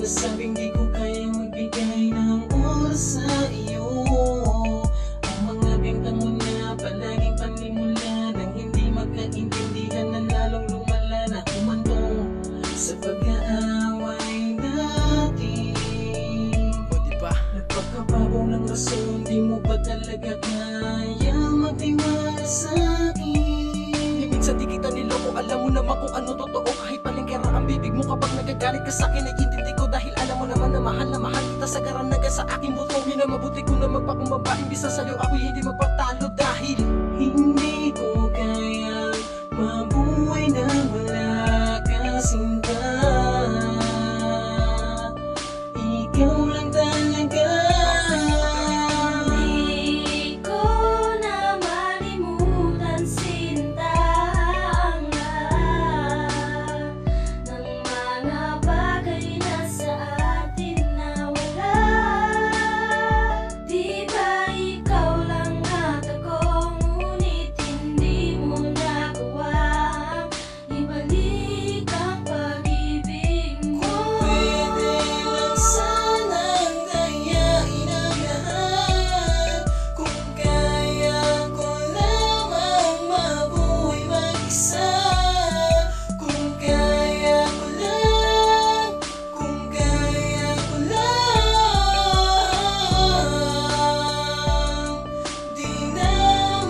nasabing di ko kayang magbigay ng oras sa iyo. Ang mga bintang mo na palaging panimula nang hindi magkaintindihan na lalong lumala na humantong sa pag-aaway natin. O diba? Napakababaw ng rason, di mo ba talaga kaya magtiwala sa akin? Minsan di kita niloko, alam mo naman kung ano totoo. Kahit palengkera ang bibig mo kapag nagagalit ka sa'kin, ay intindi ko dahil alam mo naman na mahal kita sa karanaga sa aking buto. Minamabuti ko na magpakumbaba, imbis na sa'yo ako'y hindi magpatalo dahil hindi ko kaya mabuhay na wala ka, sinta. Ikaw lang talaga. Di ko na malimutan, sinta, ang lahat ng mga bagay na sa atin nawala. Di ba ikaw lang at ako, ngunit hindi mo nagawang ibalik ang pag-ibig ko. Pwede lang sanang dayain ang lahat. Kung kaya ko lamang mabuhay mag-isa. Kung kaya ko lang, kung kaya ko lang, di na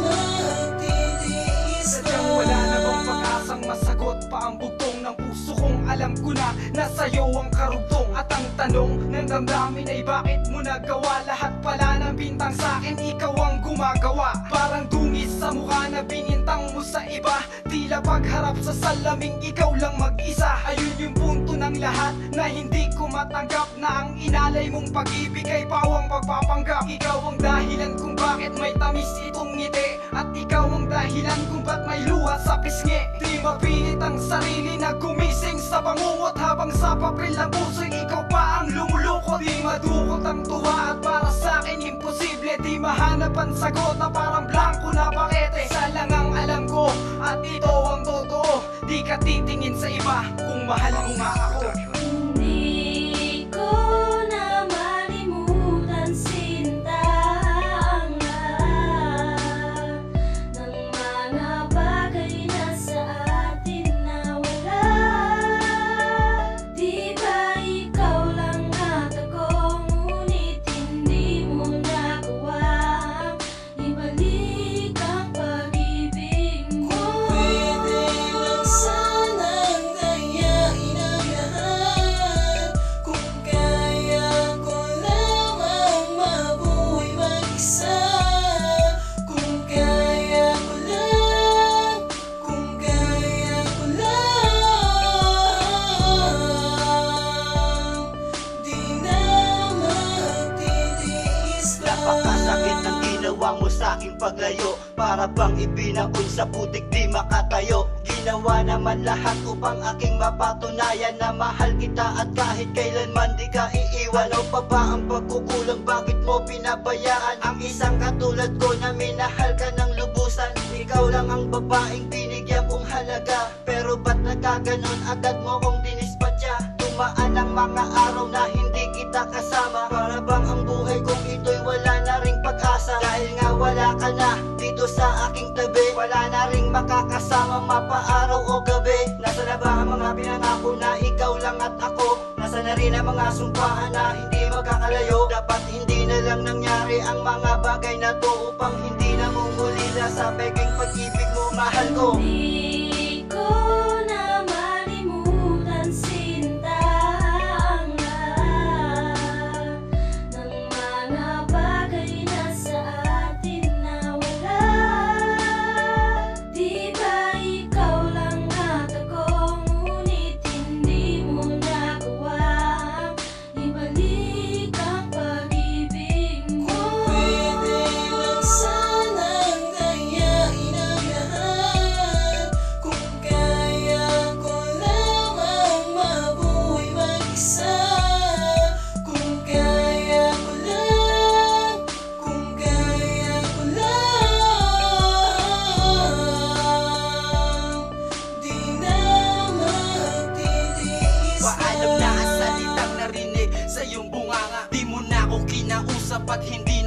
magtitiis pa. sadyang wala na bang pag-asang masagot pa ang bugtong ng puso kong alam ko na nasa'yo ang karugtong. At ang tanong ng damdamin ay bakit mo nagawa lahat pala ng bintang sa'kin ikaw ang gumagawa. Parang dungis sa mukha na binintang mo sa iba, tila pagharap sa salaming ikaw lang mag-isa. Ayun yung punto ng lahat na hindi ko matanggap, na ang inalay mong pag-ibig ay pawang pagpapanggap. Ikaw ang dahilan kung bakit may tamis itong ngiti, at ikaw ang dahilan kung ba't may luha sa pisngi. Di mapilit ang sarili na gumising sa bangungot, habang sa papel ng puso'y ikaw pa ang lumulukot. Di madukot ang tuwa at para sa'kin imposible, di mahanap ang sagot na parang blanco na pakete. Isa lang ang alam ko at ito ang totoo, di ka titingin sa iba kung mahal mo nga ako. Hindi ko na malimutan, sinta, ang lahat ng mga bagay na sa atin nawala. Di ba ikaw lang at ako, ngunit hindi mo nagawang ibalik ang pag-ibig ko. Pwede lang sanang dayain ang lahat. Kung kaya ko lamang mabuhay mag-isa. Kung kaya ko lang, kung kaya ko lang, di na magtitiis pa. Napakasakit ng ginawa mo sa aking paglayo, para bang ibinaon sa putik di makatayo. Ginawa naman lahat upang aking mapatunayan na mahal kita at kahit kailanman di ka iiwan. Ano pa ba ang pagkukulang, bakit mo pinabayaan ang isang katulad ko na minahal ka ng lubusan? Ikaw lang ang babaeng binigyan kong halaga, pero ba't nagkaganon agad mo kong dinispatya? Tumaan ang mga araw na hindi kita kasama, para bang ang buhay kong ito'y wala na ring pag-asa. Dahil nga wala ka na dito sa aking tabi, wala na ring makakasama mapaaraw o gabi. Nasa na ba ang mga pinangako na ikaw lang at ako? Nasa na rin ang mga sumpahan na hindi magkakalayo? Dapat hindi na lang nangyari ang mga bagay na to, upang hindi namumulila sa peking pag-ibig mo, mahal ko. Di ko na malimutan, sinta, ang lahat ng mga bagay na sa atin nawala. Di ba ikaw lang at ako, ngunit hindi mo nagawang ibalik ang pag-ibig ko. Pwede lang sanang dayain ang lahat.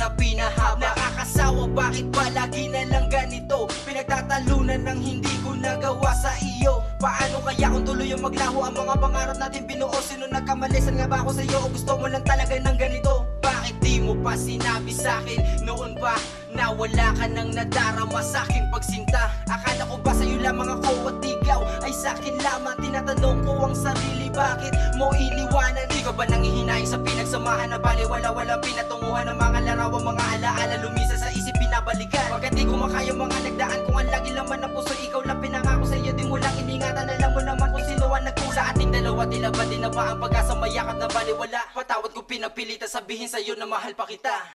na pinahaba. Nakakasawa, bakit ba lagi na lang ganito? Pinagtatalunan ng hindi ko nagawa sa iyo. Paano kaya kung tuloy yung maglaho ang mga pangarap natin binuo? Sino nagkamali? Saan nga ba ako sa'yo? O gusto mo lang talaga ng ganito? Bakit di mo pa sinabi sa'kin noon pa na wala ka nang nadarama sa'king pagsinta? Akala ko ba sa'yo lamang ako at ikaw ay sa'kin lamang? Tinatanong ko ang sarili, bakit mo iniwanan? Di ka ba nangihinayang sa pinagsamahan na baliwala? Walang pinatunguhan ng mga larawan, mga alaala lumisa sa isip pinabalikan. Pagkat di ko makaya mga nagdaan, kung ang lagi laman ng puso, ikaw lang pinangako sa'yo, di mo lang iningatan. Alam mo naman kung sino ang nagkusa. Sa ating dalawa, tila ba din na ba ang pag-asa mayakap na baliwala? Patawad ko pinapilitan sabihin sa'yo na mahal pa kita.